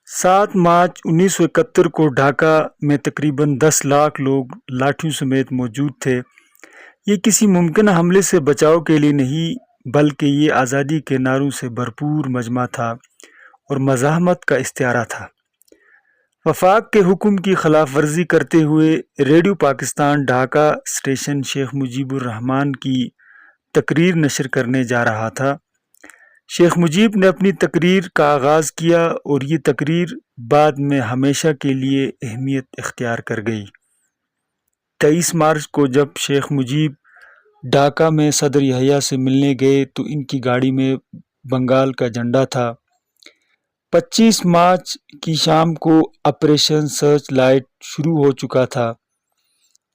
7 مارچ 1971 کو ڈھاکہ میں تقریباً 10 لاکھ لوگ لاٹھیوں سمیت موجود تھے۔ یہ کسی ممکنہ حملے سے بچاؤ کے لیے نہیں بلکہ یہ آزادی کے نعروں سے بھرپور مجمع تھا اور مزاحمت کا استعارہ تھا۔ وفاق کے حکم کی خلاف ورزی کرتے ہوئے ریڈیو پاکستان ڈھاکہ اسٹیشن شیخ مجیب الرحمان کی تقریر نشر کرنے جا رہا تھا۔ شیخ مجیب نے اپنی تقریر کا آغاز کیا اور یہ تقریر بعد میں ہمیشہ کے لیے اہمیت اختیار کر گئی۔ 23 مارچ کو جب شیخ مجیب ڈھاکہ میں صدر یحییٰ سے ملنے گئے تو ان کی گاڑی میں بنگال کا جھنڈا تھا۔ 25 مارچ کی شام کو آپریشن سرچ لائٹ شروع ہو چکا تھا۔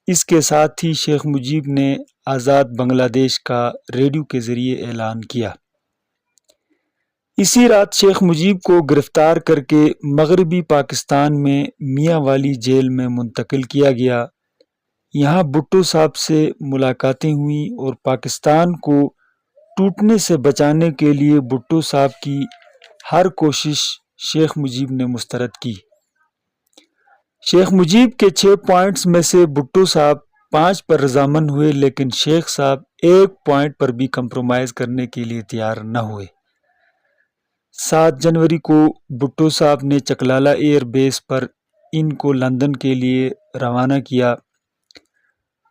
اس کے ساتھ ہی شیخ مجیب نے آزاد بنگلہ دیش کا ریڈیو کے ذریعے اعلان کیا۔ اسی رات شیخ مجیب کو گرفتار کر کے مغربی پاکستان میں میاں والی جیل میں منتقل کیا گیا۔ یہاں بھٹو صاحب سے ملاقاتیں ہوئیں اور پاکستان کو ٹوٹنے سے بچانے کے لیے بھٹو صاحب کی ہر کوشش شیخ مجیب نے مسترد کی۔ شیخ مجیب کے 6 پوائنٹس میں سے بھٹو صاحب 5 پر رضامند ہوئے، لیکن شیخ صاحب 1 پوائنٹ پر بھی کمپرومائز کرنے کے لیے تیار نہ ہوئے۔ 7 جنوری کو بھٹو صاحب نے چکلالہ ایئر بیس پر ان کو لندن کے لیے روانہ کیا۔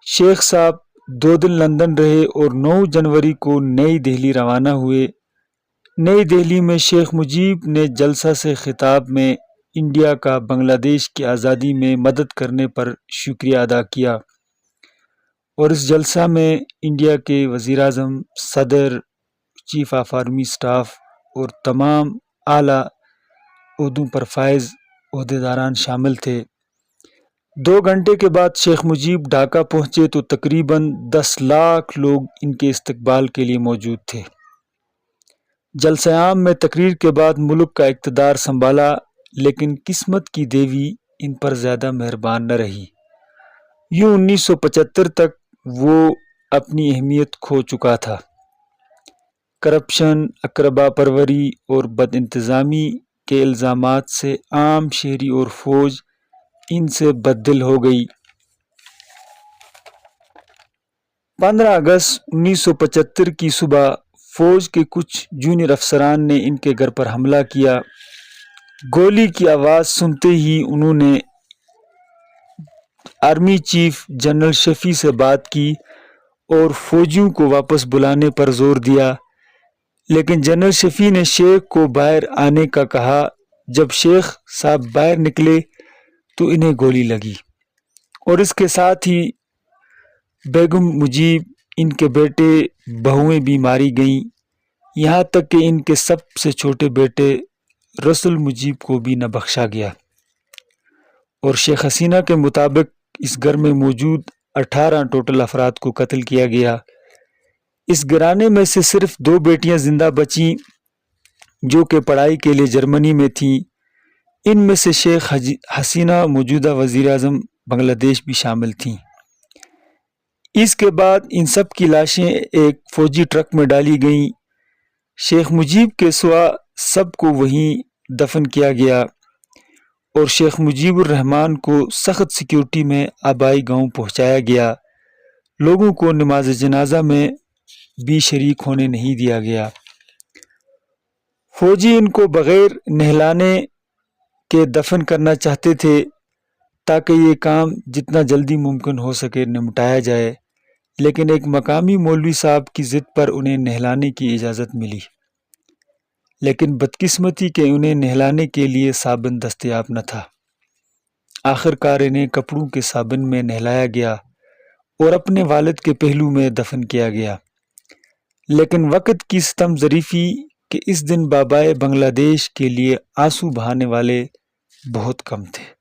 شیخ صاحب 2 دن لندن رہے اور 9 جنوری کو نئی دہلی روانہ ہوئے۔ نئی دہلی میں شیخ مجیب نے جلسہ سے خطاب میں انڈیا کا بنگلہ دیش کی آزادی میں مدد کرنے پر شکریہ ادا کیا اور اس جلسہ میں انڈیا کے وزیر اعظم، صدر، چیف آف آرمی اسٹاف اور تمام اعلیٰ عہدوں پر فائز عہدیداران شامل تھے۔ 2 گھنٹے کے بعد شیخ مجیب ڈھاکہ پہنچے تو تقریباً 10 لاکھ لوگ ان کے استقبال کے لیے موجود تھے۔ جلسہ عام میں تقریر کے بعد ملک کا اقتدار سنبھالا، لیکن قسمت کی دیوی ان پر زیادہ مہربان نہ رہی۔ یوں 1975 تک وہ اپنی اہمیت کھو چکا تھا۔ کرپشن، اقربا پروری اور بد انتظامی کے الزامات سے عام شہری اور فوج ان سے بددل ہو گئی۔ 15 اگست 1975 کی صبح فوج کے کچھ جونیئر افسران نے ان کے گھر پر حملہ کیا۔ گولی کی آواز سنتے ہی انہوں نے آرمی چیف جنرل شفیع سے بات کی اور فوجیوں کو واپس بلانے پر زور دیا، لیکن جنرل شفیع نے شیخ کو باہر آنے کا کہا۔ جب شیخ صاحب باہر نکلے تو انہیں گولی لگی اور اس کے ساتھ ہی بیگم مجیب، ان کے بیٹے بہویں بھی ماری گئیں، یہاں تک کہ ان کے سب سے چھوٹے بیٹے رسول مجیب کو بھی نہ بخشا گیا۔ اور شیخ حسینہ کے مطابق اس گھر میں موجود 18 ٹوٹل افراد کو قتل کیا گیا۔ اس گھرانے میں سے صرف 2 بیٹیاں زندہ بچیں جو کہ پڑھائی کے لیے جرمنی میں تھیں۔ ان میں سے شیخ حسینہ موجودہ وزیر اعظم بنگلہ دیش بھی شامل تھیں۔ اس کے بعد ان سب کی لاشیں ایک فوجی ٹرک میں ڈالی گئیں۔ شیخ مجیب کے سوا سب کو وہیں دفن کیا گیا اور شیخ مجیب الرحمان کو سخت سیکیورٹی میں آبائی گاؤں پہنچایا گیا۔ لوگوں کو نماز جنازہ میں بھی شریک ہونے نہیں دیا گیا۔ فوجی ان کو بغیر نہلانے کے دفن کرنا چاہتے تھے تاکہ یہ کام جتنا جلدی ممکن ہو سکے نمٹایا جائے، لیکن ایک مقامی مولوی صاحب کی ضد پر انہیں نہلانے کی اجازت ملی، لیکن بدقسمتی کہ انہیں نہلانے کے لیے صابن دستیاب نہ تھا۔ آخر کار انہیں کپڑوں کے صابن میں نہلایا گیا اور اپنے والد کے پہلو میں دفن کیا گیا۔ لیکن وقت کی ستم ظریفی کہ اس دن بابائے بنگلہ دیش کے لیے آنسو بہانے والے بہت کم تھے۔